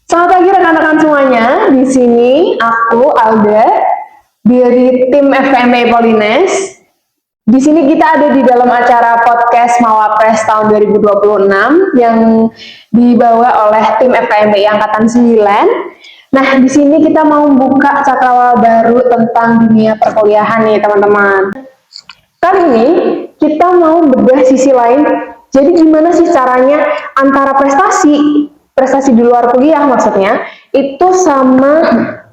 Selamat pagi rekan-rekan semuanya. Di sini aku Alda dari tim FKMI Polines. Di sini kita ada di dalam acara podcast Mawapres tahun 2026 yang dibawa oleh tim FKMI Angkatan 9. Nah, di sini kita mau buka cakrawala baru tentang dunia perkuliahan nih, teman-teman. Kali ini kita mau bedah sisi lain. Jadi gimana sih caranya antara prestasi di luar kuliah maksudnya, itu sama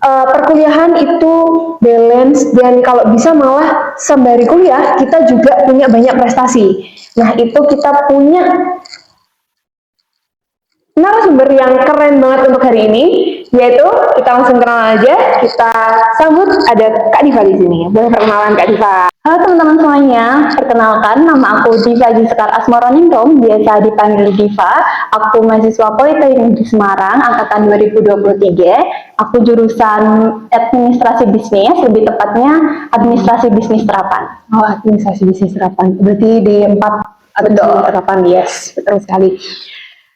perkuliahan itu balance, dan kalau bisa malah sembari kuliah kita juga punya banyak prestasi. Nah, itu kita punya narasumber yang keren banget untuk hari ini, yaitu kita langsung kenal aja. Kita sambut ada Kak Diva di sini. Boleh perkenalan Kak Diva? Halo teman-teman semuanya, perkenalkan nama aku Diva Sekar Asmoroningrum, biasa dipanggil Diva. Aku mahasiswa Politeknik di Semarang, angkatan 2023. Aku jurusan administrasi bisnis, lebih tepatnya administrasi bisnis terapan. Oh, administrasi bisnis terapan. Berarti di 4 terapan, yes, betul sekali.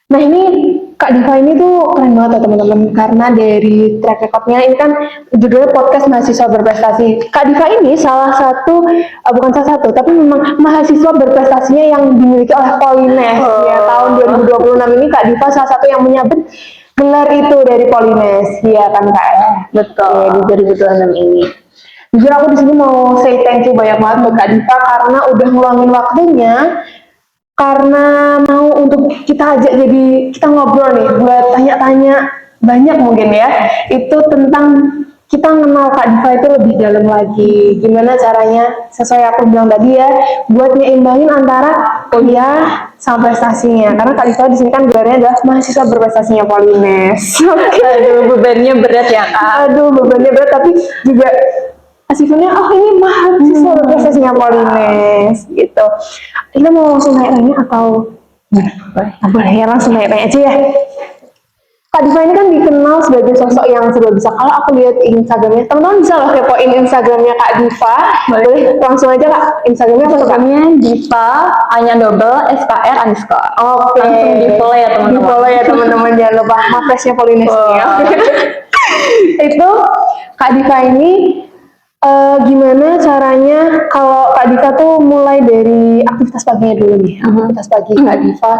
Nah, ini Kak Diva ini tuh keren banget ya teman-teman, karena dari track recordnya ini kan judulnya podcast mahasiswa berprestasi. Kak Diva ini salah satu, bukan salah satu, tapi memang mahasiswa berprestasinya yang dimiliki oleh Polines. Ya, tahun 2026 ini Kak Diva salah satu yang menyabet gelar itu dari Polines, ya kan Kak? Betul. Di 2026 ini. Jujur aku di sini mau say thank you banyak banget buat Kak Diva karena udah ngeluangin waktunya, karena mau untuk kita ajak, jadi kita ngobrol nih buat tanya-tanya banyak mungkin ya, itu tentang kita kenal Kak Diva itu lebih dalam lagi, gimana caranya sesuai aku bilang tadi ya, buat nyeimbangin antara kuliah sama prestasinya, karena Kak Diva di sini kan gelarnya adalah mahasiswa berprestasinya Polines. Aduh, bebannya berat ya Kak. Aduh, bebannya berat, tapi juga asifannya, oh ini mahasiswa berprestasinya Polines gitu. Kita mau langsung nanya atau boleh ya, langsung nanya aja ya. Kak Diva ini kan dikenal sebagai sosok yang serba bisa. Kalau aku lihat Instagramnya, teman-teman bisa loh kepoin Instagramnya Kak Diva. Boleh langsung aja Kak, Instagramnya apa Kak? Instagramnya Diva _SKR_. Oke. Langsung di follow ya teman-teman. Di follow ya teman-teman, jangan lupa Mapresnya Polines ya. Itu Kak Diva ini gimana caranya kalau Kak Diva tuh mulai dari aktivitas paginya dulu nih. Aktivitas pagi Kak Diva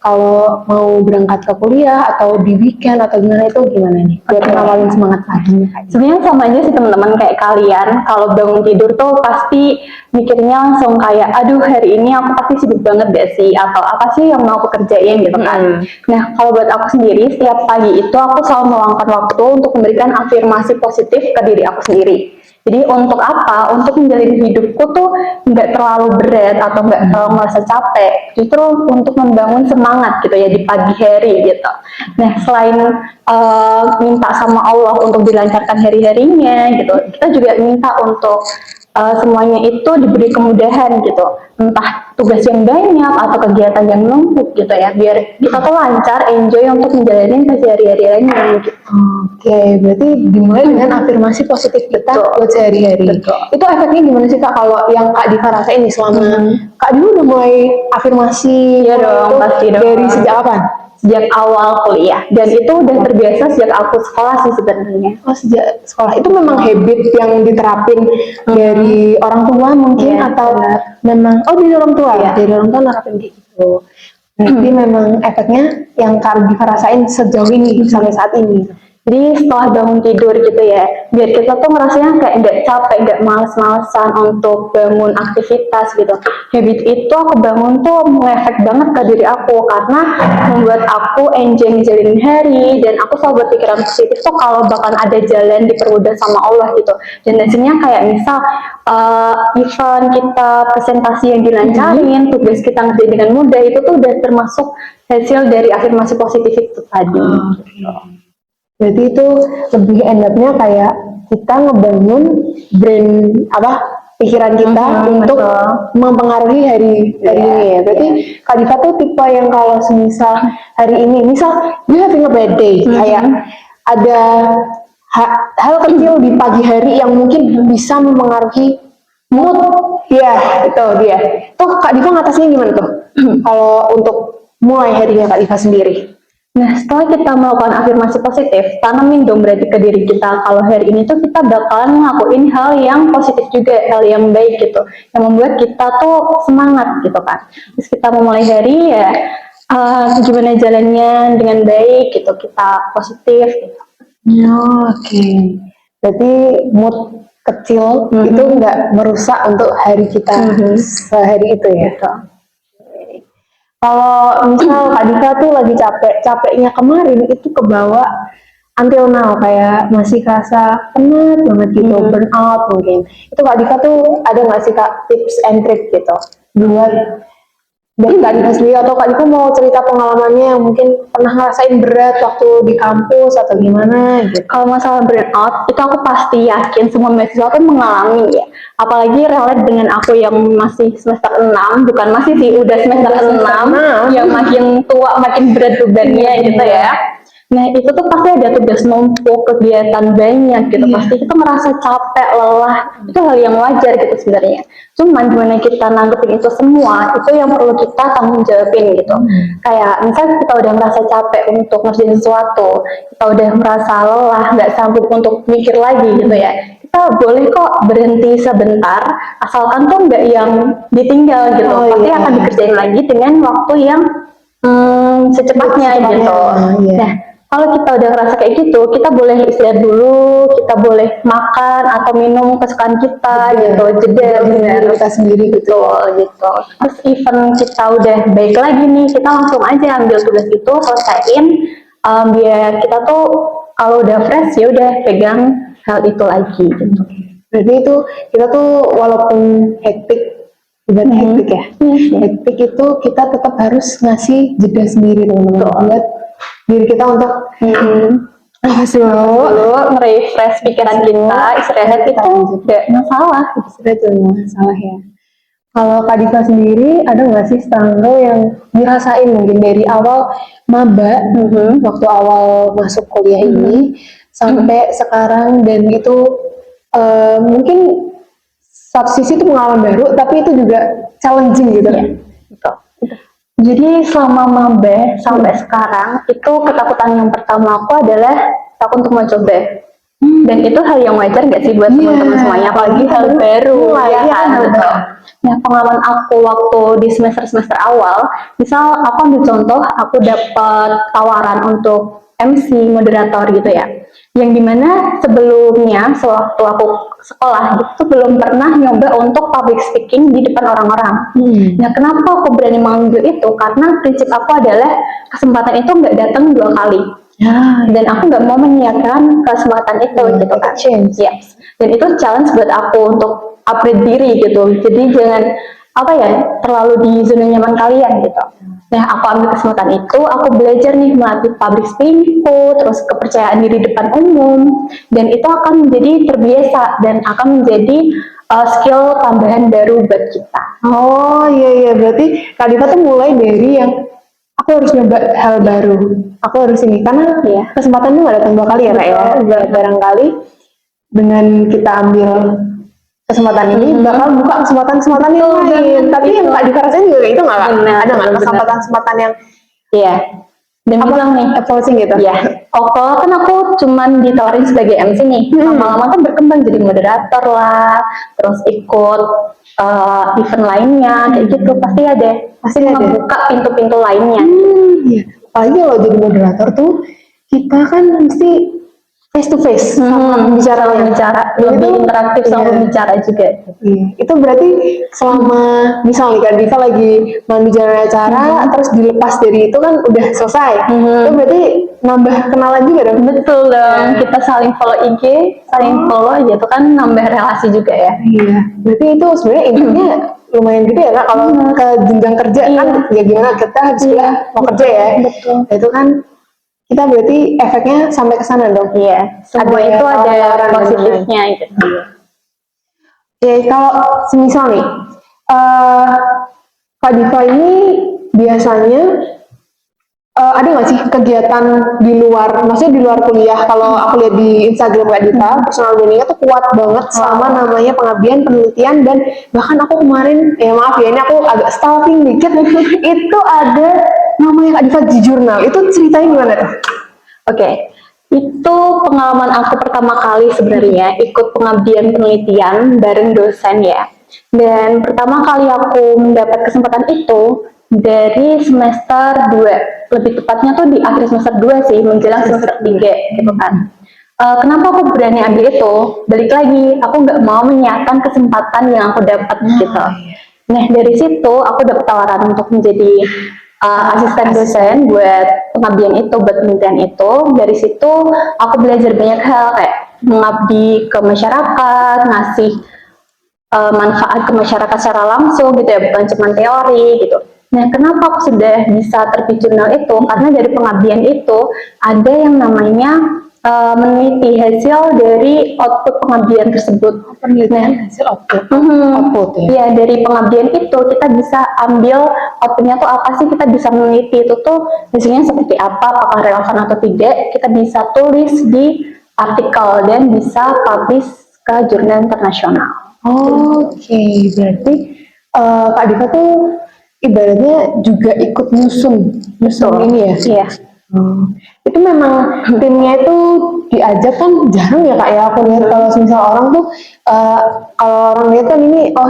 kalau mau berangkat ke kuliah atau di weekend atau gimana, itu gimana nih buat ngawalin semangat paginya Kak Diva? Sebenarnya sama aja sih teman-teman, kayak kalian kalau bangun tidur tuh pasti mikirnya langsung kayak aduh hari ini aku pasti sibuk banget gak sih, atau apa sih yang mau aku kerjain gitu kan. Nah, kalau buat aku sendiri setiap pagi itu aku selalu meluangkan waktu untuk memberikan afirmasi positif ke diri aku sendiri. Jadi untuk apa? Untuk menjalani hidupku tuh nggak terlalu berat atau nggak terlalu merasa capek. Justru untuk membangun semangat gitu ya di pagi hari gitu. Nah, selain minta sama Allah untuk dilancarkan hari-harinya gitu, kita juga minta untuk semuanya itu diberi kemudahan gitu, entah tugas yang banyak atau kegiatan yang menumpuk gitu ya, biar kita tuh lancar, enjoy untuk menjalani sehari-hari lainnya gitu. Oke, berarti dimulai dengan afirmasi positif kita buat sehari-hari. Itu efeknya gimana sih Kak kalau yang Kak Diva rasain nih selama Kak Diva udah mulai afirmasi? Iya dong, pasti dong. Dari sejak kapan? Sejak awal kuliah, dan itu udah terbiasa sejak aku sekolah sih sebenarnya. Oh, sejak sekolah. Itu memang habit yang diterapin dari orang tua mungkin, atau memang dari orang tua ya? Dari orang tua nerapin kayak gitu. Jadi memang efeknya yang Kak Diva rasain sejauh ini sampai saat ini. Jadi setelah bangun tidur gitu ya, biar kita tuh ngerasanya kayak nggak capek, nggak males-malesan untuk bangun aktivitas gitu. Habit itu aku bangun tuh mengefek banget ke diri aku, karena membuat aku enjoy ngejalanin hari, dan aku selalu berpikiran positif tuh kalau bahkan ada jalan dipermudah sama Allah gitu. Dan hasilnya kayak misal event kita, presentasi yang dilancarin, tugas kita ngerjain dengan mudah, itu tuh udah termasuk hasil dari afirmasi positif itu tadi. Gitu. Berarti itu lebih endapnya kayak kita ngebangun brain pikiran kita untuk mempengaruhi hari ini ya. Berarti Kak Diva tuh tipe yang kalau semisal hari ini, misal you having a bad day, kayak ada hal kecil di pagi hari yang mungkin bisa mempengaruhi mood, ya itu dia. Tuh Kak Diva ngatasinnya gimana tuh? Kalau untuk mulai harinya Kak Diva sendiri? Nah, setelah kita melakukan afirmasi positif, tanamin dong berarti ke diri kita kalau hari ini tuh kita bakalan ngelakuin hal yang positif juga, hal yang baik gitu, yang membuat kita tuh semangat gitu kan. Terus kita memulai hari ya gimana jalannya dengan baik gitu, kita positif gitu. Oke. Berarti mood kecil itu nggak merusak untuk hari kita sehari itu ya. Gitu. Kalau misal Kak Diva tuh lagi capeknya kemarin itu kebawa until now kayak masih kerasa penat banget gitu, burnout mungkin. Itu Kak Diva tuh ada nggak sih Kak tips and trick gitu buat dari Kak Diva sendiri, atau Kak Diva mau cerita pengalamannya yang mungkin pernah ngerasain berat waktu di kampus atau gimana gitu? Kalau masalah burnout, itu aku pasti yakin semua mahasiswa tuh mengalami ya. Apalagi relate dengan aku yang masih semester 6, bukan masih sih, udah semester 6, yang makin tua, makin berat bebannya gitu ya. Nah, itu tuh pasti ada tugas numpuk, kegiatan banyak gitu. Pasti kita merasa capek, lelah. Itu hal yang wajar gitu sebenarnya. Cuman gimana kita nanggepin itu semua, itu yang perlu kita tanggung jawabin gitu. Kayak misalnya kita udah merasa capek untuk ngerjain sesuatu, kita udah merasa lelah, nggak sanggup untuk mikir lagi gitu ya. Kita boleh kok berhenti sebentar, asalkan tuh nggak yang ditinggal gitu. Pasti akan dikerjain lagi dengan waktu yang secepatnya gitu. Nah, kalau kita udah ngerasa kayak gitu, kita boleh istirahat dulu, kita boleh makan atau minum kesukaan kita gitu, jeda benar kita sendiri gitu. Terus event kita udah baik lagi nih, kita langsung aja ambil tugas itu, selesaiin, biar kita tuh kalau udah fresh ya udah pegang hal itu lagi gitu. Berarti itu kita tuh walaupun hektik, hektik ya, hektik itu kita tetap harus ngasih jeda sendiri teman-teman buat diri kita untuk nge-refresh pikiran kita, istirahat itu gak masalah. Istirahat itu masalah ya. Kalau Kak Diva sendiri ada nggak sih struggle yang dirasain mungkin dari awal maba, waktu awal masuk kuliah ini sampai sekarang, dan itu mungkin satu sisi itu pengalaman baru tapi itu juga challenging gitu ya. Jadi selama maba sampai sekarang itu ketakutan yang pertama aku adalah takut untuk mencoba. Dan itu hal yang wajar nggak sih buat teman-teman semuanya, apalagi hal baru ya kan. Nah, pengalaman aku waktu di semester awal, misal aku ambil contoh, aku dapat tawaran untuk MC moderator gitu ya, yang dimana sebelumnya sewaktu aku sekolah gitu belum pernah nyoba untuk public speaking di depan orang-orang. Nah, kenapa aku berani mengambil itu? Karena prinsip aku adalah kesempatan itu nggak datang 2 kali. Dan aku nggak mau menyiapkan kesempatan itu gitu kan. Dan itu challenge buat aku untuk upgrade diri gitu. Jadi jangan terlalu di zona nyaman kalian gitu. Nah, aku ambil kesempatan itu, aku belajar nih melatih public speaking, terus kepercayaan diri depan umum, dan itu akan menjadi terbiasa dan akan menjadi skill tambahan baru buat kita. Oh iya, berarti Kak Diva tuh mulai dari yang aku harus nyoba hal baru, aku harus ini, karena kesempatan itu nggak datang 2 kali ya Kak ya. Barangkali dengan kita ambil kesempatan ini bakal buka kesempatan yang lain. Tapi yang Kak Diva rasain juga itu nggak Kak? Ada nggak kesempatan yang dan bilang nih evolving gitu? Kan aku cuman ditawarin sebagai MC nih, lama-lama kan berkembang jadi moderator lah, terus ikut event lainnya kayak gitu, pasti ada membuka pintu-pintu lainnya. Apalagi kalau jadi moderator tuh kita kan mesti face to face sama pembicara, lebih interaktif sama pembicara juga. Itu berarti selama misalnya Kak Diva lagi membicara acara terus dilepas dari itu kan udah selesai, itu berarti nambah kenalan juga dong. Betul dong, kita saling follow IG, saling follow aja, itu kan nambah relasi juga ya. Berarti itu sebenarnya impactnya lumayan gede ya Kak, kalau ke jenjang kerja kan ya gimana kita habis kuliah mau kerja ya. Itu kan kita berarti efeknya sampai ke sana dong. Semua itu ada positifnya gitu. Kalau semisal nih Kak Diva ini biasanya ada nggak sih kegiatan di luar, maksudnya di luar kuliah? Kalau aku lihat di Instagram Kak Diva, personal brandingnya tuh kuat banget sama namanya pengabdian, penelitian, dan bahkan aku kemarin, maaf ya ini aku agak stalking dikit, itu ada namanya Kak Diva di jurnal, itu ceritanya gimana tuh? Oke, itu pengalaman aku pertama kali sebenarnya ikut pengabdian penelitian bareng dosen ya. Dan pertama kali aku mendapat kesempatan itu dari semester 2, lebih tepatnya tuh di akhir semester 2 sih, menjelang semester 3 gitu kan. Kenapa aku berani ambil itu? Balik lagi, aku nggak mau menyiapkan kesempatan yang aku dapat gitu. Nah, dari situ aku dapat tawaran untuk menjadi asisten dosen buat pengabdian itu, buat penelitian itu. Dari situ aku belajar banyak hal kayak mengabdi ke masyarakat, ngasih manfaat ke masyarakat secara langsung gitu ya, bukan cuma teori gitu. Nah, kenapa aku sudah bisa terbit jurnal itu? Karena dari pengabdian itu ada yang namanya meneliti hasil dari output pengabdian tersebut. Penelitian hasil output. Output ya. Iya, dari pengabdian itu kita bisa ambil outputnya tuh apa sih, kita bisa meneliti itu tuh hasilnya seperti apa, apakah relevan atau tidak, kita bisa tulis di artikel dan bisa publish ke jurnal internasional. Oke, berarti Kak Diva tuh ibaratnya juga ikut nyusun ini ya? Iya. Itu memang timnya itu diajak kan jarang ya Kak ya, aku lihat kalau misal orang tuh kalau orang lihat kan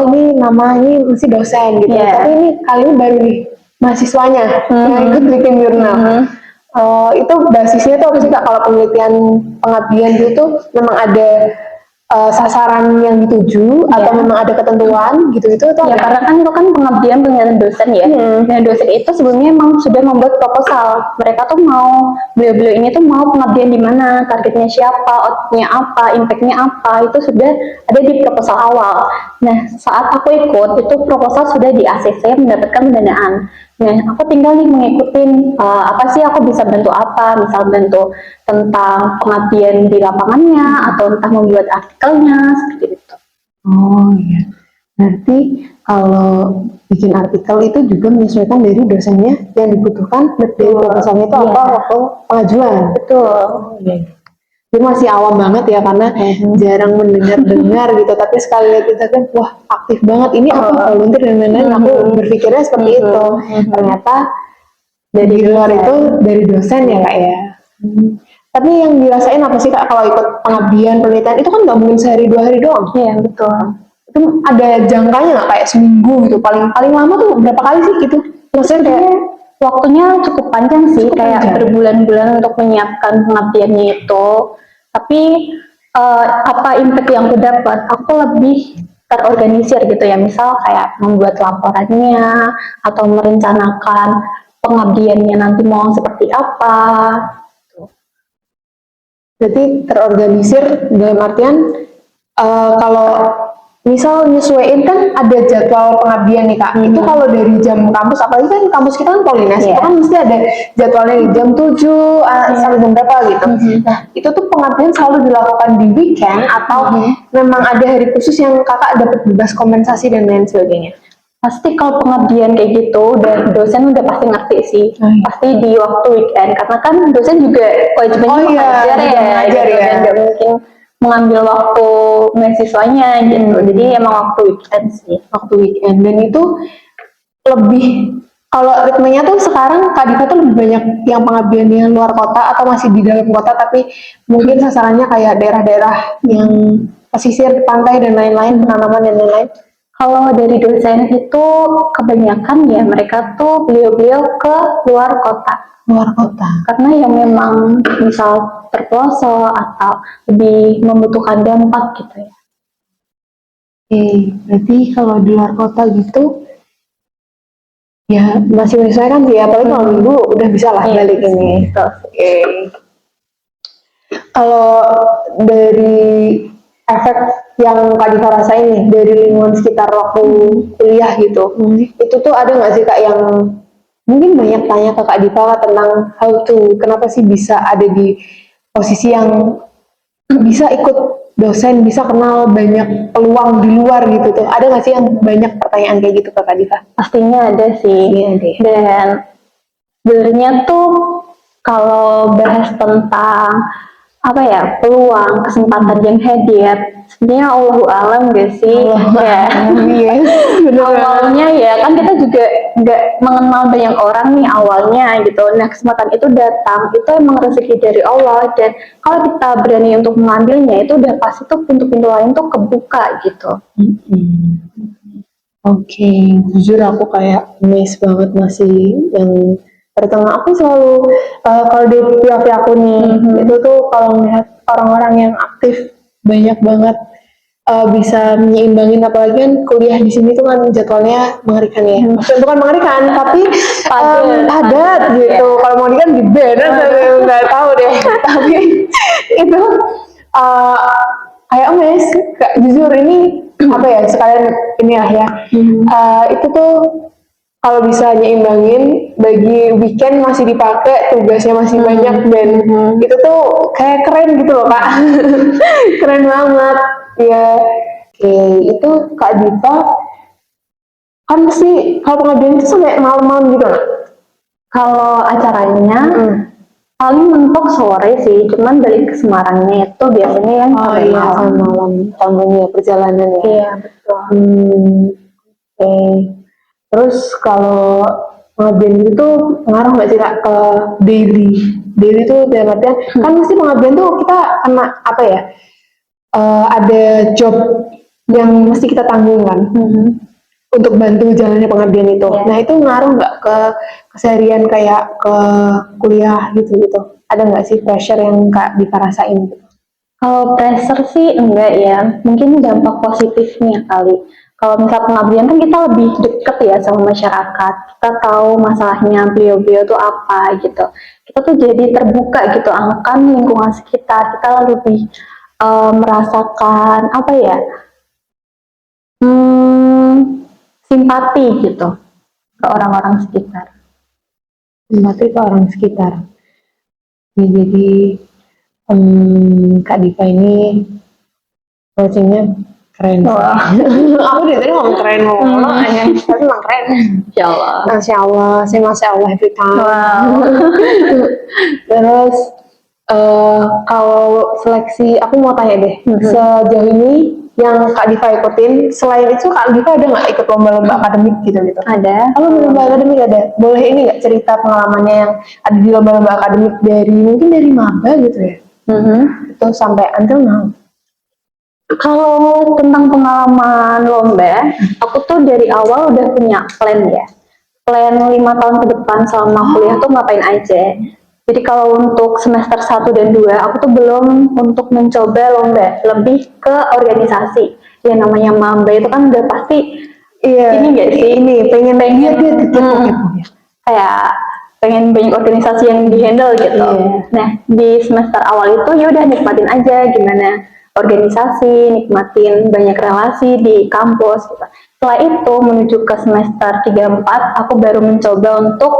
ini nama ini masih dosen gitu, tapi ini kali ini baru nih mahasiswanya yang ikut bikin jurnal. Itu basisnya tuh apa sih Kak, kalau penelitian pengabdian itu memang ada sasaran yang dituju atau memang ada ketentuan gitu-gitu atau ya, karena kan itu kan pengabdian dengan dosen ya. Nah, dosen itu sebelumnya memang sudah membuat proposal. Mereka tuh mau, beliau-beliau ini tuh mau pengabdian di mana, targetnya siapa, outputnya apa, impactnya apa, itu sudah ada di proposal awal. Nah, saat aku ikut, itu proposal sudah di ACC mendapatkan pendanaan. Nah, aku tinggal nih mengikutin apa sih aku bisa bantu apa, misal bantu tentang pengabdian di lapangannya atau entah membuat artikelnya seperti itu. Oh iya, berarti kalau bikin artikel itu juga menyesuaikan dari dosennya yang dibutuhkan dari proposalnya itu apa waktu pengajuan. Betul. Oh iya. Dia masih awam banget ya karena jarang mendengar gitu, tapi sekali lihat itu kan wah aktif banget, ini apa volunteer dan lain-lain. Aku berpikirnya seperti itu, ternyata dari luar itu dari dosen ya Kak ya. Tapi yang dirasain apa sih Kak kalau ikut pengabdian penelitian itu kan nggak mungkin sehari 2 hari doang. Iya, betul. Itu ada jangkanya nggak, kayak seminggu gitu, paling lama tuh berapa kali sih gitu? Maksudnya kayak waktunya cukup panjang sih, kayak berbulan-bulan untuk menyiapkan pengabdiannya itu. Tapi apa impact yang aku dapat? Aku lebih terorganisir gitu ya, misal kayak membuat laporannya atau merencanakan pengabdiannya nanti mau seperti apa. Berarti terorganisir dalam artian kalau misal nyesuaiin kan ada jadwal pengabdian nih Kak. Itu kalau dari jam kampus, apalagi kan kampus kita kan Polines, itu kan mesti ada jadwalnya nih, jam 7 sampai jam berapa gitu. Nah, itu tuh pengabdian selalu dilakukan di weekend atau memang ada hari khusus yang Kakak dapat bebas kompensasi dan lain sebagainya? Pasti kalau pengabdian kayak gitu, dan dosen udah pasti ngerti sih, pasti di waktu weekend, karena kan dosen juga kewajibannya mengajar ya, dan nggak mungkin mengambil waktu mahasiswanya gitu, jadi emang waktu weekend sih. Waktu weekend, dan itu lebih, kalau ritmenya tuh sekarang Kak Diva tuh lebih banyak yang pengabdian yang luar kota atau masih di dalam kota, tapi mungkin sasarannya kayak daerah-daerah yang pesisir pantai dan lain-lain, penanaman dan lain-lain. Kalau dari dosen itu kebanyakan ya mereka tuh beliau-beliau ke luar kota. Luar kota. Karena yang memang misal terpelosok atau lebih membutuhkan dampak gitu ya. Berarti kalau di luar kota gitu, ya masih menyesuaikan sih ya, apalagi kalau minggu udah bisa lah balik ini. Kalau dari efek yang Kak Diva rasain nih dari lingkungan sekitar waktu kuliah gitu, itu tuh ada nggak sih Kak yang mungkin banyak tanya ke Kak Diva tentang how to, kenapa sih bisa ada di posisi yang bisa ikut dosen, bisa kenal banyak peluang di luar gitu tuh, ada nggak sih yang banyak pertanyaan kayak gitu ke Kak Diva? Pastinya ada sih, dan sebenarnya tuh kalau bahas tentang apa ya, peluang, kesempatan yang hadir. Sebenarnya Allahu alam gak sih? Ya. Yes, bener banget. Awalnya ya kan kita juga nggak mengenal banyak orang nih awalnya gitu. Nah kesempatan itu datang, itu emang rezeki dari Allah, dan kalau kita berani untuk mengambilnya itu udah pasti tuh pintu-pintu lain tuh kebuka gitu. Oke, jujur aku kayak amazed banget masih yang pertama aku selalu kalau di POV aku nih itu tuh kalau melihat orang-orang yang aktif banyak banget bisa menyeimbangin, apalagi kan kuliah di sini tuh kan jadwalnya mengerikan ya. Maksudnya bukan mengerikan tapi padat gitu. Kalau mau kan di banner nggak tahu deh. Tapi itu kayak amazed. Jujur ini apa ya, sekalian ini lah ya. Itu tuh kalau bisa nyeimbangin, bagi weekend masih dipakai, tugasnya masih banyak, dan itu tuh kayak keren gitu loh kak. Keren banget ya. Oke, itu Kak Diva kan pasti kalau pengabdian itu sampai malam-malam gitu nggak? Kalau acaranya paling mentok sore sih, cuman balik ke Semarangnya itu biasanya yang sampai malam. Sampai malam tamunya perjalanan ya. Iya betul. Oke. Terus kalau pengabdian itu ngaruh nggak sih kak ke daily? Daily itu dalam artian kan pasti pengabdian tuh kita kena apa ya? Ada job yang mesti kita tanggung kan untuk bantu jalannya pengabdian itu. Nah itu ngaruh nggak ke keseharian kayak ke kuliah gitu? Ada nggak sih pressure yang kak Diva rasain? Kalau pressure sih enggak ya, mungkin dampak positifnya kali. Kalau misal pengabdian kan kita lebih deket ya sama masyarakat, kita tahu masalahnya beliau-beliau tuh apa gitu. Kita tuh jadi terbuka gitu akan lingkungan sekitar, kita lebih merasakan apa ya, simpati gitu ke orang-orang sekitar. Simpati ke orang sekitar. Ya, jadi Kak Diva ini coachingnya keren. Aku dari tadi ngomong keren tapi emang keren. Insya Allah. Masya Allah, saya Masya Allah every time. Wow. Terus kalau seleksi, aku mau tanya deh, sejauh ini yang Kak Diva ikutin, selain itu Kak Diva ada nggak ikut lomba-lomba akademik gitu? Ada. Kalau lomba akademik ada, boleh ini nggak cerita pengalamannya yang ada di lomba-lomba akademik mungkin dari maba gitu ya? Itu sampai until now. Kalau tentang pengalaman lomba, aku tuh dari awal udah punya plan ya. Plan 5 tahun ke depan selama kuliah tuh ngapain aja. Jadi kalau untuk semester 1 dan 2, aku tuh belum untuk mencoba lomba, lebih ke organisasi. Ya namanya maba itu kan udah pasti ini gak sih? Pengen kayak pengen banyak organisasi yang dihandle gitu. Nah di semester awal itu ya udah nikmatin aja gimana organisasi, nikmatin banyak relasi di kampus gitu. Setelah itu menuju ke semester 3-4 aku baru mencoba untuk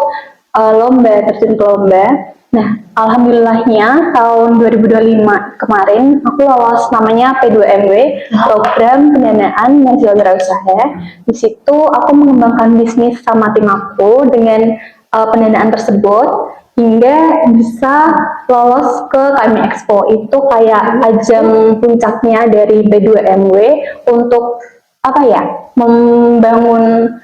terjun ke lomba. Nah, alhamdulillahnya tahun 2025 kemarin aku lolos namanya P2MW, program pendanaan mahasiswa wirausaha. Di situ aku mengembangkan bisnis sama tim aku dengan pendanaan tersebut hingga bisa lolos ke KMI Expo. Itu kayak ajang puncaknya dari B2MW untuk apa ya, membangun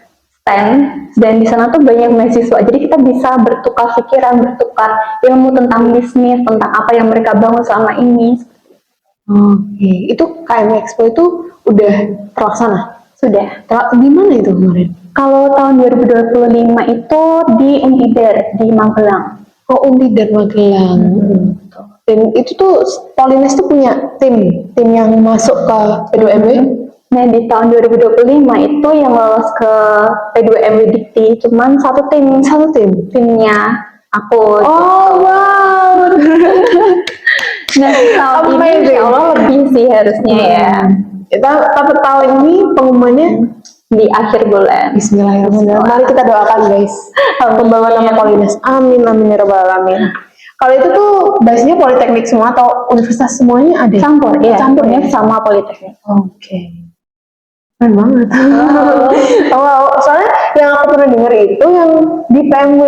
stand, dan di sana tuh banyak mahasiswa, jadi kita bisa bertukar pikiran, bertukar ilmu tentang bisnis, tentang apa yang mereka bangun selama ini. Oke, itu KMI Expo itu udah terlaksana? Sudah. Di mana itu kemarin? Kalau tahun 2025 itu di Untidar di Magelang. Oh, Untidar Magelang. Dan itu tuh Polines tuh punya tim yang masuk ke P2MW. Nah di tahun 2025 itu yang lolos ke P2MW Dikti cuman satu timnya aku. Oh wow. Nah tahun ini insya Allah lebih sih harusnya ya. Tapi tahun ini pengumumannya di akhir bulan. Bismillahirrahmanirrahim. Mari kita doakan guys, pembawa nama Polines. Amin amin ya rabbal alamin. Kalau itu tuh basisnya politeknik semua atau universitas semuanya ada? Campur ya. Campurnya sama politeknik. Oke. Keren banget. Soalnya yang aku pernah dengar itu yang di PMW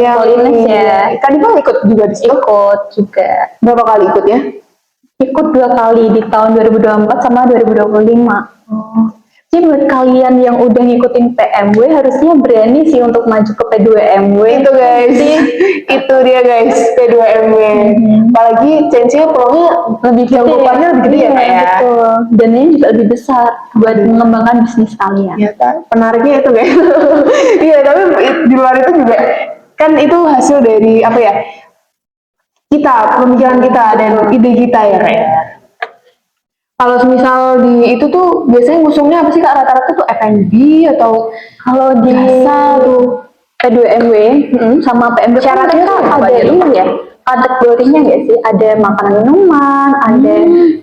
yang Polines ini. ya. Kan Diva ikut juga di situ. Ikut juga. Berapa kali ikut ya? Ikut 2 kali di tahun 2024 sama 2025. Jadi buat kalian yang udah ngikutin PMW harusnya berani sih untuk maju ke P2MW. Itu guys, itu dia guys P2MW. Apalagi change-nya peluangnya Lebih gede, cakupannya lebih gede ya Kak ya. betul. Dananya juga lebih besar buat mengembangkan bisnis kalian. Ya kan, penariknya itu guys. Iya, tapi di luar itu juga kan itu hasil dari apa ya? Kita, pemikiran kita dan ide kita ya Kak ya. Kalau misal di itu tuh biasanya ngusungnya apa sih Kak? Rata-rata tuh F&B atau Kalau di jasa tuh? P2MW sama PMW kan Syaratnya mereka tuh apa ada aja tuh? ini ya, kategorinya nggak sih? Ada makanan minuman, ada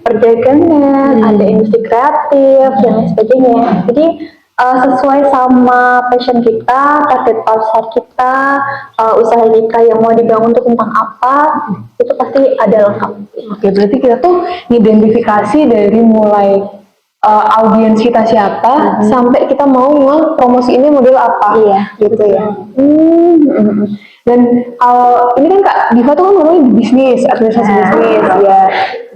perdagangan, ada industri kreatif dan lain sebagainya. Jadi sesuai sama passion kita, target pasar kita, usaha kita yang mau dibangun itu tentang apa, itu pasti ada lengkap. Oke, berarti kita tuh ngidentifikasi dari mulai audiens kita siapa sampai kita mau nge-promosi ini model apa. Iya, gitu ya. Dan ini kan Kak Diva tuh kan ngomongin di bisnis, administrasi bisnis ya.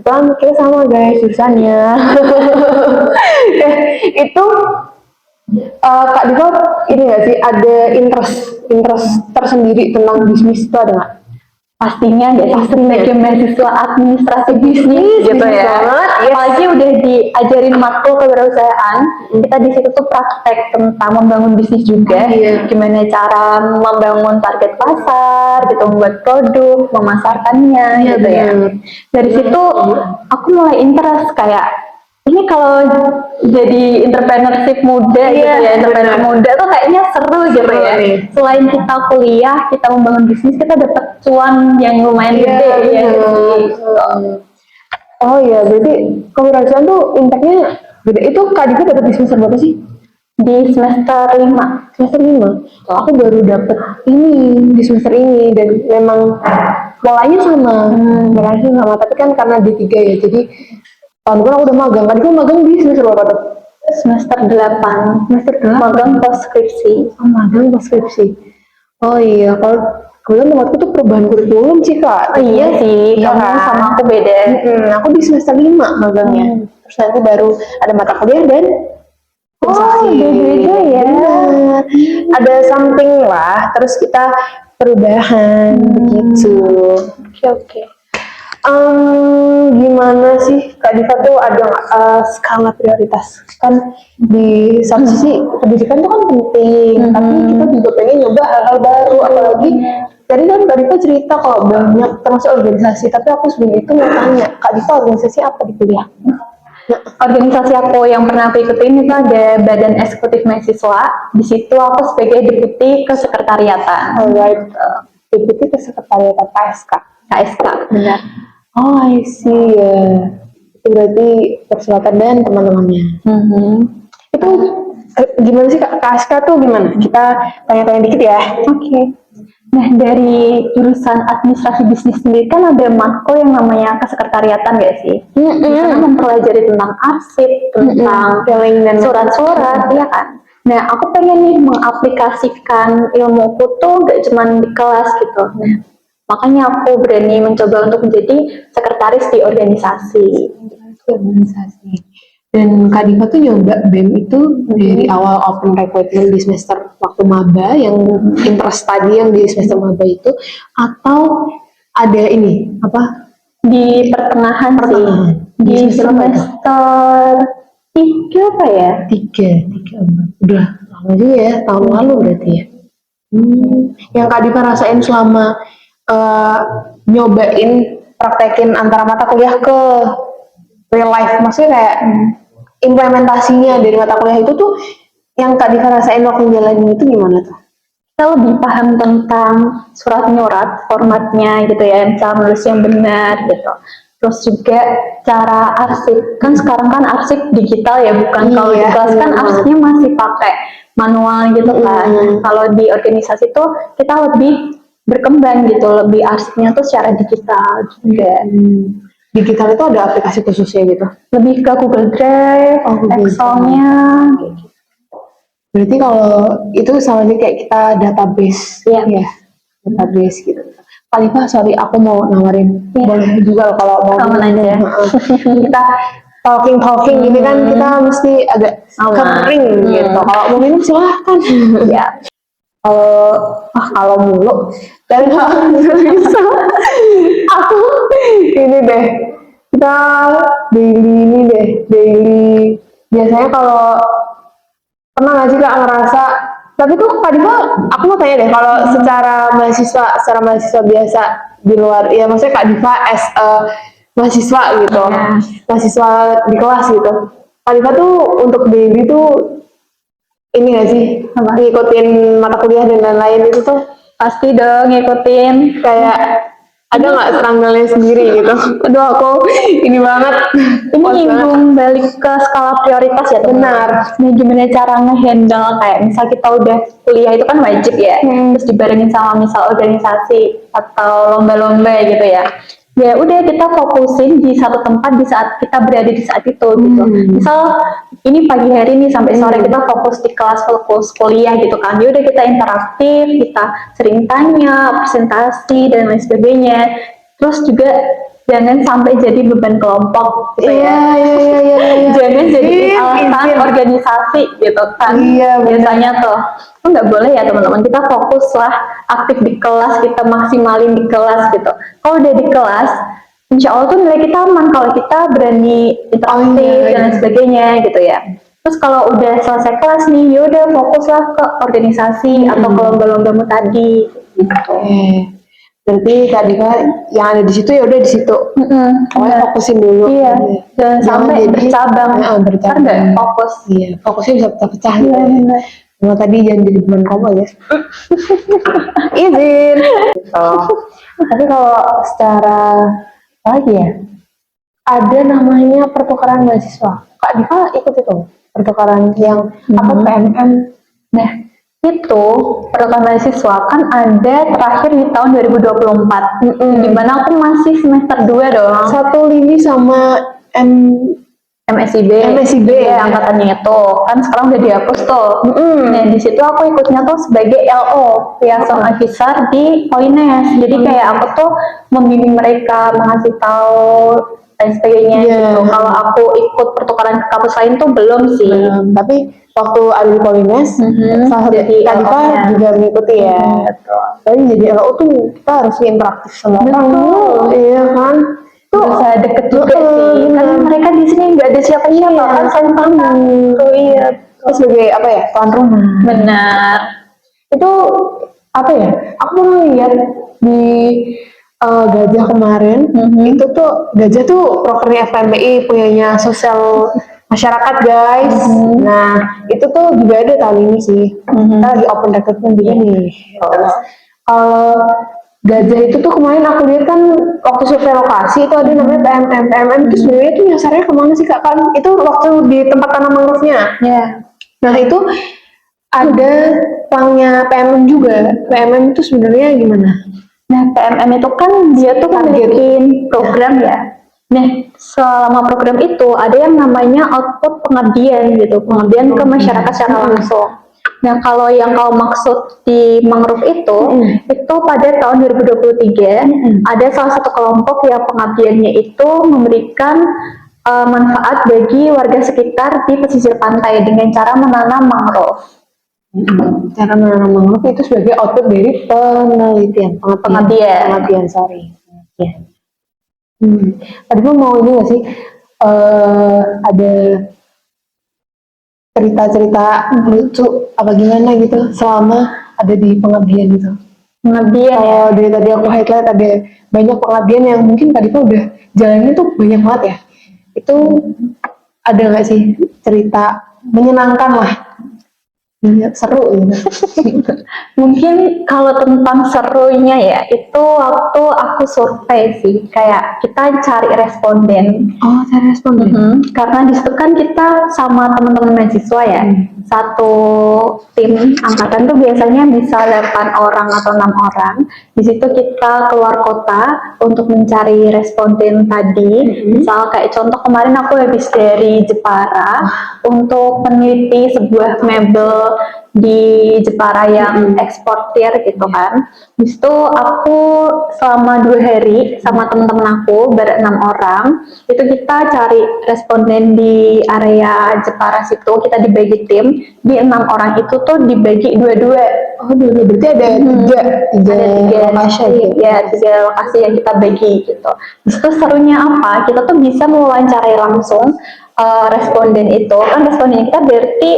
Dan kita sama guys jurusannya. Itu Kak Diva ini nggak sih ada interest tersendiri tentang bisnis itu ada nggak? Pastinya nggak sih sebagai mahasiswa administrasi bisnis gitu bisnis ya. banget, yes. Apalagi udah diajarin makro kewirausahaan, kita di situ tuh praktek tentang membangun bisnis juga, gimana cara membangun target pasar, gitu, membuat produk, memasarkannya, gitu ya. Dari situ aku mulai interest kayak ini kalau jadi entrepreneurship muda gitu ya, entrepreneur muda tuh kayaknya seru gitu ya. Selain kita kuliah, kita membangun bisnis, kita dapat cuan yang lumayan gede ya. Oh iya, berarti kewirausahaan tuh impact-nya gede. Itu Kak Diva dapat di semester berapa sih? Di semester 5. Semester 5? Aku baru dapet ini di semester ini dan memang polanya sama. Tapi kan karena D3 ya, jadi tahun depan aku udah magang. Kan aku magang di semester berapa tuh? Semester 8. Magang postskripsi. Oh, magang postskripsi. Oh iya, kalau kemudian tempatku tuh perubahan kurikulum sih Kak. Oh iya sih, Iya kamu kan? sama aku beda. Aku di semester 5 magangnya. Terus nanti baru ada mata kuliah dan beda ya. Benar. Ada something lah, terus kita perubahan begitu. Oke. Gimana sih Kak Diva tuh ada nggak skala prioritas? Kan di satu sisi pendidikan tuh kan penting, tapi kita juga pengen nyoba hal-hal baru, apalagi tadi kan Kak Diva cerita kalau banyak termasuk organisasi, tapi aku sebelum itu mau tanya Kak Diva organisasi apa di kuliah? Organisasi aku yang pernah aku ikutin itu ada Badan Eksekutif Mahasiswa. Di situ aku sebagai deputi kesekretariatan. Alright, deputi kesekretariatan KSK. Benar. Oh, I see ya. Itu berarti persilatan dan teman-temannya. Itu gimana sih Kak? KSK tuh gimana? Kita tanya-tanya dikit ya. Oke. Nah, dari jurusan administrasi bisnis sendiri kan ada matkul yang namanya kesekretariatan nggak sih? Di sana mempelajari tentang arsip, tentang dan surat-surat, ya kan? Nah, aku pengen nih mengaplikasikan ilmuku tuh nggak cuma di kelas gitu. Nah, makanya aku berani mencoba untuk menjadi sekretaris di organisasi. Dan Kak Diva tuh nyoba BEM itu dari awal open recruitment di semester waktu maba yang interest tadi yang di semester maba itu, atau ada ini apa di pertengahan sih, di semester 3 apa ya? 3 udah lama juga ya, tahun lalu berarti ya. Yang Kak Diva rasain selama nyobain praktekin antara mata kuliah ke real life, maksudnya kayak implementasinya dari mata kuliah itu tuh yang Kak Diva rasain waktu jalanin itu gimana tuh? Kita lebih paham tentang surat menyurat, formatnya gitu ya, cara menulis yang benar gitu. Terus juga cara arsip, kan sekarang kan arsip digital ya, bukan kalau di kelas kan arsipnya masih pakai manual gitu kan. Kalau di organisasi tuh kita lebih berkembang gitu, lebih arsipnya tuh secara digital juga. Digital itu ada aplikasi khususnya gitu? Lebih ke Google Drive, Excel-nya. Berarti kalau itu sama aja kayak kita database, Iya. ya, database gitu. Kalifa, sorry, aku mau nawarin, boleh juga kalau mau Aman aja. kita talking gini kan kita mesti agak Aman. kering gitu. Kalau mau minum silahkan. Ya. Kalau mulu dan kalau bisa aku ini deh, kita daily biasanya kalau pernah nggak sih Kak ngerasa, tapi tuh tadi aku mau tanya deh, kalau secara mahasiswa biasa di luar, ya maksudnya Kak Diva as a mahasiswa gitu, mahasiswa di kelas gitu, Kak Diva tuh untuk daily tuh ini nggak sih, ngikutin mata kuliah dan lain-lain itu tuh Pasti dong ngikutin. kayak ada nggak struggle-nya sendiri gitu? Aduh aku ini banget. Ini nyinggung balik ke skala prioritas ya, Benar. Nah, gimana cara ngehandle kayak misal kita udah kuliah itu kan wajib ya, terus dibarengin sama misal organisasi atau lomba-lomba gitu ya. Ya udah kita fokusin di satu tempat di saat kita berada di saat itu gitu. Misal ini pagi hari nih sampai sore kita fokus di kelas, fokus kuliah gitu kan. Ya udah kita interaktif, kita sering tanya, presentasi dan lain sebagainya. Terus juga jangan sampai jadi beban kelompok gitu ya. Iya. Jangan jadi alasan organisasi gitu kan. Iya, Biasanya tuh nggak boleh ya teman-teman, kita fokuslah aktif di kelas, kita maksimalin di kelas gitu. Kalau udah di kelas, insya Allah tuh nilai kita aman kalau kita berani interaktif dan lain sebagainya gitu ya. Terus kalau udah selesai kelas nih, yaudah fokuslah ke organisasi atau ke lomba-lombamu tadi gitu. Berarti Kak Diva yang ada di situ ya udah di situ. Pokoknya fokusin dulu. Iya. Jangan sampai bercabang. Bercabang. Kan nggak fokus. Iya. Fokusnya bisa pecah-pecah. Iya, benar. Cuma tadi jangan jadi beban kamu ya. Izin. Tapi kalau secara apa lagi ya? Ada namanya pertukaran mahasiswa. Kak Diva ikut itu pertukaran yang apa PMM. Nah, itu pertukaran mahasiswa kan ada terakhir di tahun 2024. Dimana aku masih semester 2 dong. Satu lini sama MSIB ya, angkatannya itu kan sekarang udah dihapus tuh. Nah di situ aku ikutnya tuh sebagai LO, liaison officer di Polines. Jadi kayak aku tuh membimbing mereka, mengasih tahu dan sebagainya gitu. Kalau aku ikut pertukaran ke kampus lain tuh belum sih. Tapi waktu ada di Polines, salah satu Kak Diva juga mengikuti ya. Tapi jadi LO tuh kita harus interaktif sama orang. Iya kan? Bisa deket juga sih, kan mereka di sini nggak ada siapa-siapa kan, saling paham. Iya. Terus sebagai apa ya, tuan rumah. Benar. Itu apa ya? Aku pernah lihat di Gajah kemarin. Itu tuh Gajah tuh prokernya FMBI, punyanya sosial masyarakat guys. Nah itu tuh juga ada tahun ini sih. Kita lagi open recruitment juga nih. Kalau Gajah itu tuh kemarin aku lihat kan waktu survei lokasi itu ada namanya PMM itu sebenarnya tuh nyasarnya kemana sih Kak? Kan itu waktu di tempat tanam mangrove-nya. Nah itu ada pangnya PMM juga. PMM itu sebenarnya gimana? Nah PMM itu kan dia tuh memiliki program ya. Nah selama program itu ada yang namanya output pengabdian gitu, pengabdian ke masyarakat secara langsung. Nah, kalau yang kau maksud di mangrove itu pada tahun 2023 ada salah satu kelompok yang pengabdiannya itu memberikan manfaat bagi warga sekitar di pesisir pantai dengan cara menanam mangrove. Cara menanam mangrove itu sebagai output dari penelitian, pengabdian, sorry. Tadi gue mau ini nggak sih? Ada cerita-cerita lucu apa gimana gitu selama ada di pengabdian gitu. Kalau dari tadi aku highlight ada banyak pengabdian yang mungkin tadi tuh udah jalannya tuh banyak banget ya. Itu ada nggak sih cerita menyenangkan lah, seru gitu? Mungkin kalau tentang serunya ya itu waktu aku survei sih, kayak kita cari responden. Cari responden. Karena di situ kan kita sama teman-teman mahasiswa ya, satu tim angkatan tuh biasanya bisa 8 orang atau 6 orang. Di situ kita keluar kota untuk mencari responden tadi. Misal kayak contoh kemarin aku habis dari Jepara untuk meneliti sebuah mebel di Jepara yang eksportir gitu kan. Habis itu aku selama 2 hari sama teman-teman aku ber-6 orang itu kita cari responden di area Jepara situ, kita dibagi tim, di 6 orang itu tuh dibagi dua-dua. Oh, dulu berarti ada tiga Ada tiga lokasi gitu. ya, 3 lokasi yang kita bagi gitu. Itu serunya apa? Kita tuh bisa mewawancarai langsung responden itu. Kan responden kita berarti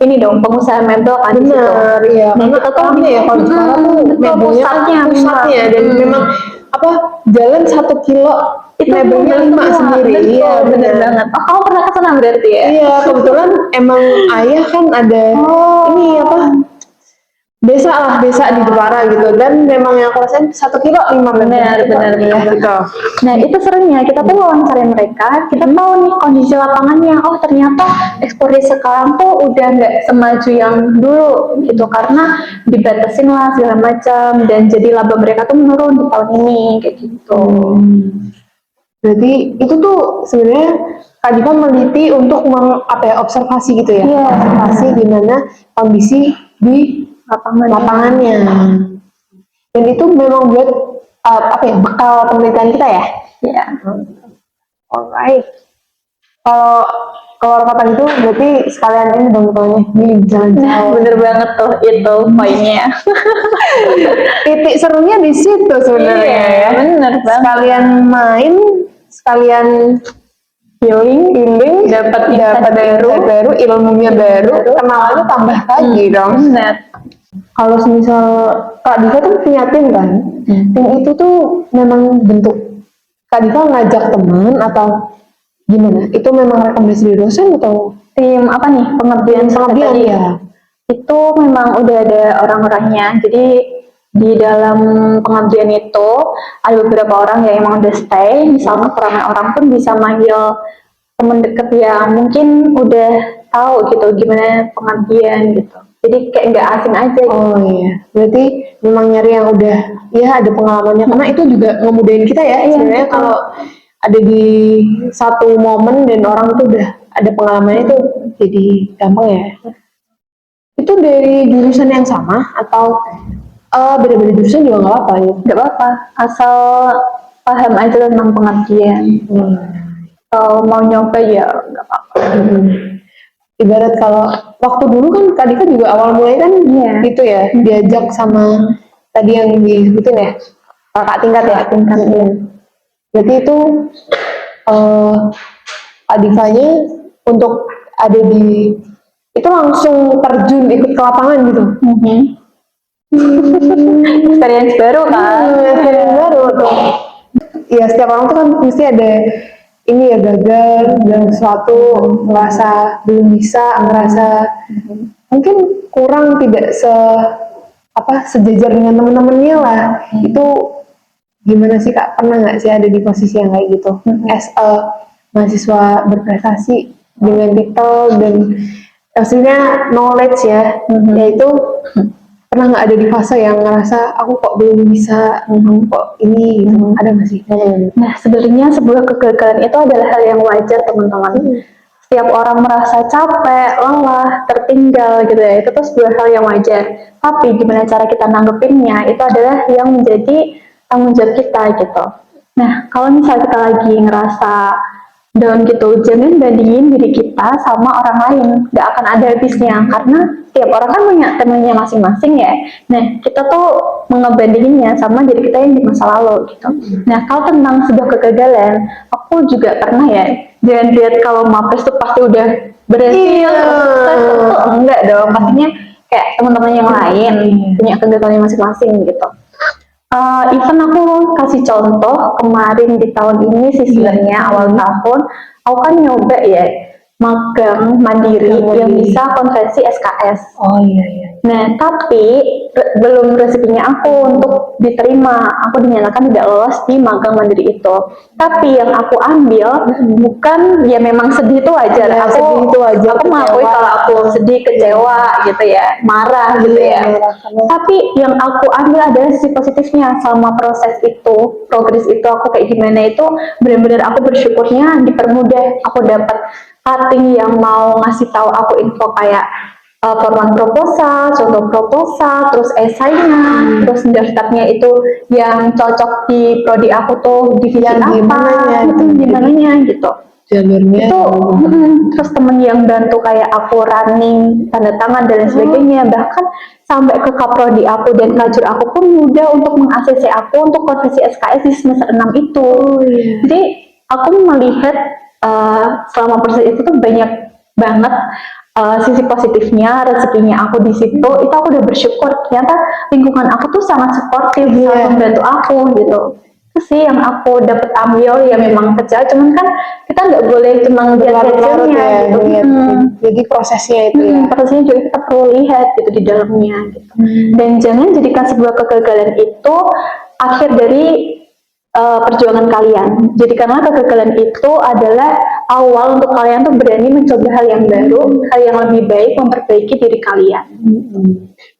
ini dong pengusaha mebel kan di situ. Benar, iya. Nah, Karena kita tuh rame ya kalau di Jepara tuh betul, mebelnya kan pusatnya dan memang apa jalan 1 kilo itu mebelnya 5 sendiri. Betul, Iya, bener benar. banget. Oh, kamu pernah kesana berarti ya? Iya, kebetulan emang ayah kan ada ini apa desa di Jepara gitu dan memang yang aku rasain 1 kilo 5 Benar. gitu. Nah, itu serunya kita tuh wawancara mereka, kita tahu nih kondisi lapangannya. Oh, ternyata ekspor di sekarang tuh udah nggak semaju yang dulu gitu karena dibatasin lah segala macam dan jadi laba mereka tuh menurun di tahun ini kayak gitu. Berarti itu tuh sebenarnya Kak Diva meneliti untuk observasi gitu ya. Iya. Observasi gimana kondisi di lapangannya. Dan itu memang buat bekal penelitian kita ya. Iya. Alright. Kalau keluar kota gitu berarti sekalian ini dong pokoknya di jalan-jalan. Bener banget tuh itu poinnya. Titik serunya di situ sebenarnya Iya, ya. bener banget. Sekalian main, sekalian healing, Dapat insight baru, ilmunya baru, kenalannya tambah lagi dong. Bener. Kalau misal Kak Diva tuh punya tim kan, tim itu tuh memang bentuk Kak Diva ngajak teman atau gimana? Itu memang rekomendasi dari dosen atau Tim apa nih pengabdian tadi? ya? Itu memang udah ada orang-orangnya. Jadi di dalam pengabdian itu ada beberapa orang yang emang udah stay. Misalnya ramai orang pun bisa manggil teman deket yang mungkin udah tahu gitu gimana pengabdian gitu. Jadi kayak nggak asing aja gitu. Oh iya, berarti memang nyari yang udah ya ada pengalamannya karena itu juga ngemudahin kita ya sebenarnya kalau ada di satu momen dan orang itu udah ada pengalamannya itu jadi gampang ya. Itu dari jurusan yang sama atau beda-beda jurusan juga nggak apa-apa ya? Nggak apa-apa, asal paham aja tentang pengabdian. Kalau mau nyoba ya nggak apa-apa. Ibarat kalau waktu dulu kan Kak Dika juga awal mulai kan gitu ya, diajak sama tadi yang disebutin ya, kakak tingkat ya. Berarti itu Kak Dikanya untuk ada di itu langsung terjun ikut ke lapangan gitu. Experience baru kan? Experience baru tuh. Ya setiap orang tuh kan mesti ada ini ya gagal dan sesuatu merasa belum bisa, merasa mungkin kurang tidak sejajar dengan teman-temannya lah. Itu gimana sih Kak? Pernah nggak sih ada di posisi yang kayak gitu? As a mahasiswa berprestasi dengan titel dan maksudnya knowledge ya, yaitu pernah nggak ada di fase yang ngerasa aku kok belum bisa, aku kok ini gitu. Ada nggak sih? Nah, sebenarnya sebuah kegagalan itu adalah hal yang wajar teman-teman. Setiap orang merasa capek, lelah, tertinggal gitu ya, itu tuh sebuah hal yang wajar. Tapi gimana cara kita nanggepinnya itu adalah yang menjadi tanggung jawab kita gitu. Nah, kalau misalnya kita lagi ngerasa down gitu, jangan bandingin diri kita sama orang lain, nggak akan ada habisnya karena tiap orang kan punya temennya masing-masing ya. Nah, kita tuh mengebandinginnya sama diri kita yang di masa lalu gitu. Nah, kalau tentang sebuah kegagalan, aku juga pernah ya, jangan lihat kalau mapres tuh pasti udah berhasil, tuh enggak dong, pastinya kayak teman-teman yang lain punya kegagalan masing-masing gitu. Even aku kasih contoh kemarin di tahun ini sih sebenarnya awal tahun aku kan nyoba ya magang mandiri yang bisa konversi SKS. Oh iya. Nah, tapi belum rezekinya aku untuk diterima. Aku dinyatakan tidak lolos di magang mandiri itu. Tapi yang aku ambil bukan ya memang sedih itu wajar. Ya, aku mengakui kalau aku sedih, kecewa gitu ya, marah gitu ya. Tapi yang aku ambil adalah sisi positifnya selama proses itu, progres itu aku kayak gimana itu benar-benar aku bersyukurnya dipermudah. Aku dapat cutting yang mau ngasih tahu aku info kayak format proposal, contoh proposal, terus esainya, terus daftarnya itu yang cocok di prodi aku tuh divisi Yang apa, gimananya gitu. jalurnya Itu terus temen yang bantu kayak aku running tanda tangan dan lain sebagainya, bahkan sampai ke kaprodi aku dan kajur aku pun mudah untuk meng-ACC aku untuk konversi SKS di semester 6 itu. Jadi aku melihat selama proses itu tuh banyak banget sisi positifnya, rezekinya aku di situ. Itu aku udah bersyukur, ternyata lingkungan aku tuh sangat suportif, sangat membantu aku gitu. Itu sih yang aku dapat ambil, ya memang kecil, cuman kan kita nggak boleh cuma lihat hasilnya gitu. Jadi prosesnya itu ya. Prosesnya juga kita perlu lihat gitu di dalamnya gitu. Dan jangan jadikan sebuah kegagalan itu akhir dari perjuangan kalian. Jadikanlah kegagalan itu adalah awal untuk kalian tuh berani mencoba hal yang baru, hal yang lebih baik, memperbaiki diri kalian.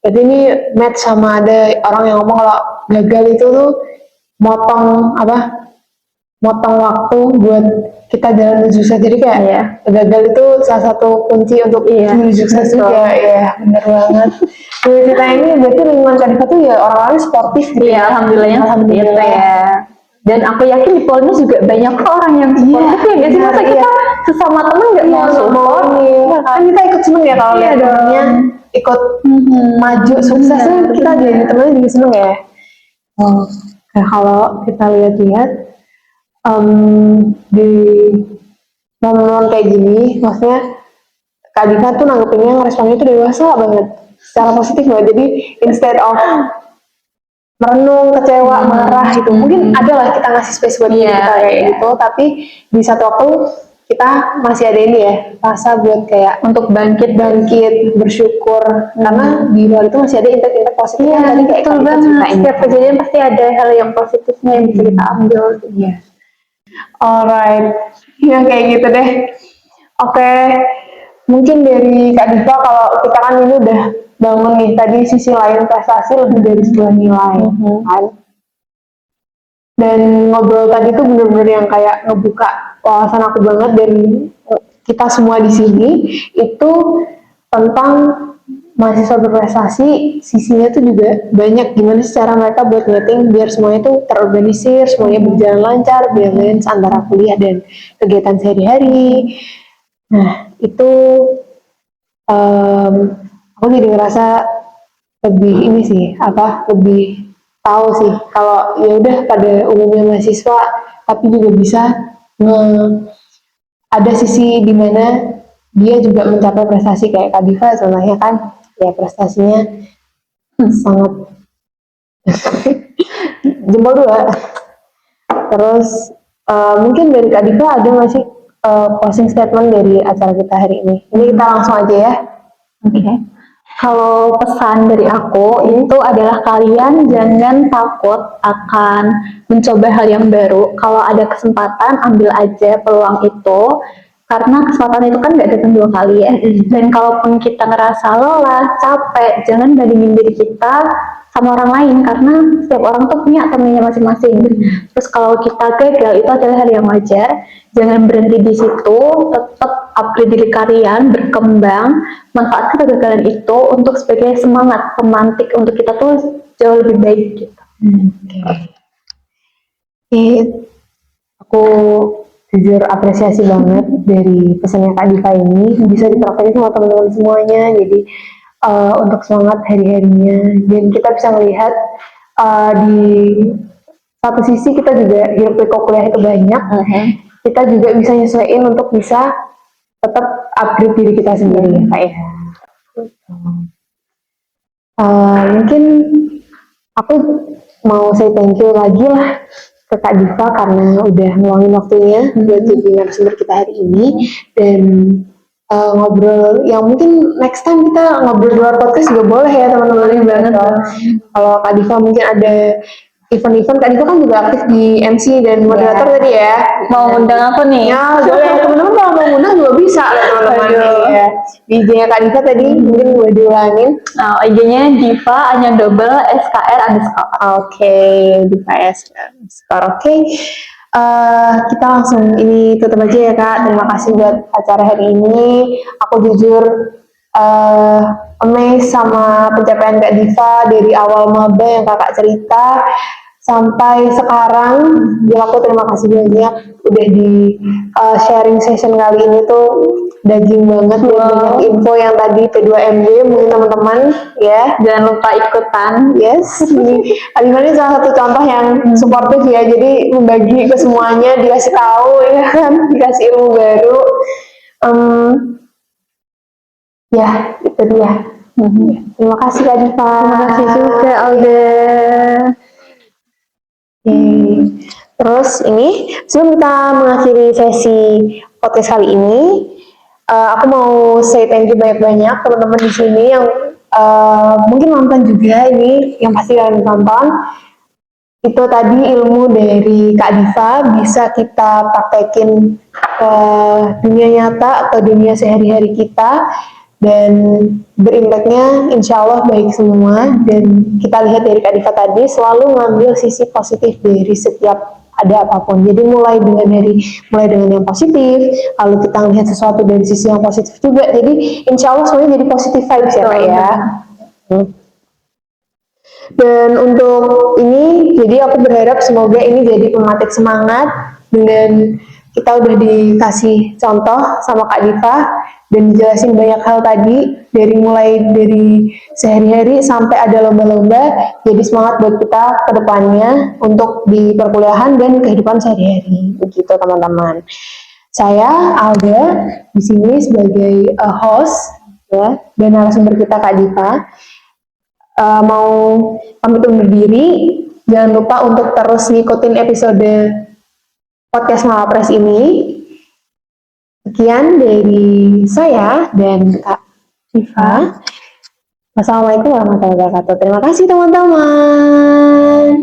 Jadi ini match sama ada orang yang ngomong kalau gagal itu tuh motong waktu buat kita jalan menuju sukses. Jadi kayak gagal itu salah satu kunci untuk menuju sukses juga. Iya, benar banget. Jadi kita ini berarti lingkungan Kadifa tuh ya orang-orang sportif gitu. Iya, alhamdulillahnya seperti itu ya. Dan aku yakin di Polines juga banyak orang yang sportif ya, sih masa kita sesama temen nggak mau support, kan kita ikut seneng ya kalau lihat temennya ikut maju sukses tuh kita jadi temennya juga seneng ya. Nah, kalau kita lihat-lihat di momen-momen kayak gini, maksudnya Kak Diva tuh nanggepinnya ngeresponnya tuh dewasa banget, secara positif banget. Jadi instead of merenung, kecewa, marah gitu, mungkin ada lah kita ngasih space buat diri kita kayak gitu, tapi di satu waktu kita masih ada ini ya, rasa buat kayak untuk bangkit, bersyukur, karena di luar itu masih ada impact positif yang tadi kayak kita ceritain. Setiap kejadian pasti ada hal yang positifnya yang bisa kita ambil. Alright, ya kayak gitu deh. Oke, mungkin dari Kak Diva, kalau kita kan ini udah bangun nih tadi sisi lain prestasi lebih dari sebuah nilai, kan? Dan ngobrol tadi tuh bener-bener yang kayak ngebuka wawasan aku banget, dan kita semua di sini itu tentang mahasiswa berprestasi. Sisinya tuh juga banyak, gimana sih cara mereka buat ngeting biar semuanya tuh terorganisir, semuanya berjalan lancar, balance antara kuliah dan kegiatan sehari-hari. Nah itu aku jadi ngerasa lebih ini sih, lebih tahu sih kalau ya udah pada umumnya mahasiswa, tapi juga bisa ada sisi dimana dia juga mencapai prestasi kayak Kak Diva contohnya kan, ya prestasinya sangat jempol 2. Terus mungkin dari Kak Diva ada nggak sih closing statement dari acara kita hari ini? Ini kita langsung aja ya. Kalau pesan dari aku itu adalah kalian jangan takut akan mencoba hal yang baru. Kalau ada kesempatan, ambil aja peluang itu, karena kesempatan itu kan nggak datang 2 kali ya. Dan kalaupun kita ngerasa lelah, capek, jangan bandingin diri kita sama orang lain, karena setiap orang tuh punya temennya masing-masing. Terus kalau kita gagal, itu adalah hal yang wajar. Jangan berhenti di situ, tetap upgrade diri kalian, berkembang, manfaatkan kegagalan itu untuk sebagai semangat pemantik untuk kita tuh jauh lebih baik gitu. Aku jujur apresiasi banget dari pesannya Kak Diva ini, bisa dipraktekin sama teman-teman semuanya. Jadi untuk semangat hari-harinya, dan kita bisa melihat di satu sisi kita juga hidup pikuk kuliah itu banyak, kita juga bisa nyesuaiin untuk bisa tetap upgrade diri kita sendiri, Kak ya. Mungkin aku mau say thank you lagi lah ke Kak Diva karena udah ngeluangin waktunya buat jadi narasumber kita hari ini, dan ngobrol yang mungkin next time kita ngobrol di luar podcast juga boleh ya teman-teman. Banget. Kalau Kak Diva mungkin ada event-event, Kak Diva kan juga aktif di MC dan moderator tadi ya. Mau undang aku nih? Ya boleh, teman-teman kalau mau undang juga bisa teman-teman. Ya. Di IG-nya Kak Diva tadi mungkin boleh diulangin. IG-nya Diva _SKR_. Oke, Diva SKR. Oke. kita langsung ini tutup aja ya Kak. Terima kasih buat acara hari ini. Aku jujur eh amazed sama pencapaian Kak Diva dari awal maba yang Kakak cerita sampai sekarang. Jadi aku terima kasih banyak udah di sharing session kali ini tuh daging banget dan banyak info yang tadi P2MB mungkin teman-teman ya. Jangan lupa ikutan. Yes, ini Alima ini salah satu contoh yang suportif ya, jadi membagi ke semuanya, dikasih tahu ya kan, dikasih ilmu baru. Em, ya, itu dia. Terima kasih Kak Diva. Terima kasih juga Alda. Oke. Terus ini sebelum kita mengakhiri sesi podcast kali ini, aku mau say thank you banyak-banyak teman-teman di sini yang mungkin nonton juga ini, yang pasti kalian tonton. Itu tadi ilmu dari Kak Diva bisa kita praktekin ke dunia nyata, ke dunia sehari-hari kita, dan berimpaknya insya Allah baik semua. Dan kita lihat dari Kak Diva tadi selalu ngambil sisi positif dari setiap ada apapun. Jadi mulai dengan yang positif, lalu kita lihat sesuatu dari sisi yang positif juga. Jadi insya Allah semuanya jadi positif vibes ya Kak ya. Dan untuk ini, jadi aku berharap semoga ini jadi pemantik semangat dengan kita udah dikasih contoh sama Kak Diva dan dijelasin banyak hal tadi mulai dari sehari-hari sampai ada lomba-lomba, jadi semangat buat kita ke depannya untuk di perkuliahan dan kehidupan sehari-hari. Begitu teman-teman. Saya Alda di sini sebagai host ya dan narasumber kita Kak Diva. Mau pamit undur diri, jangan lupa untuk terus ngikutin episode podcast Mawapres ini. Sekian dari saya dan Kak Diva. Wassalamualaikum warahmatullahi wabarakatuh. Terima kasih teman-teman.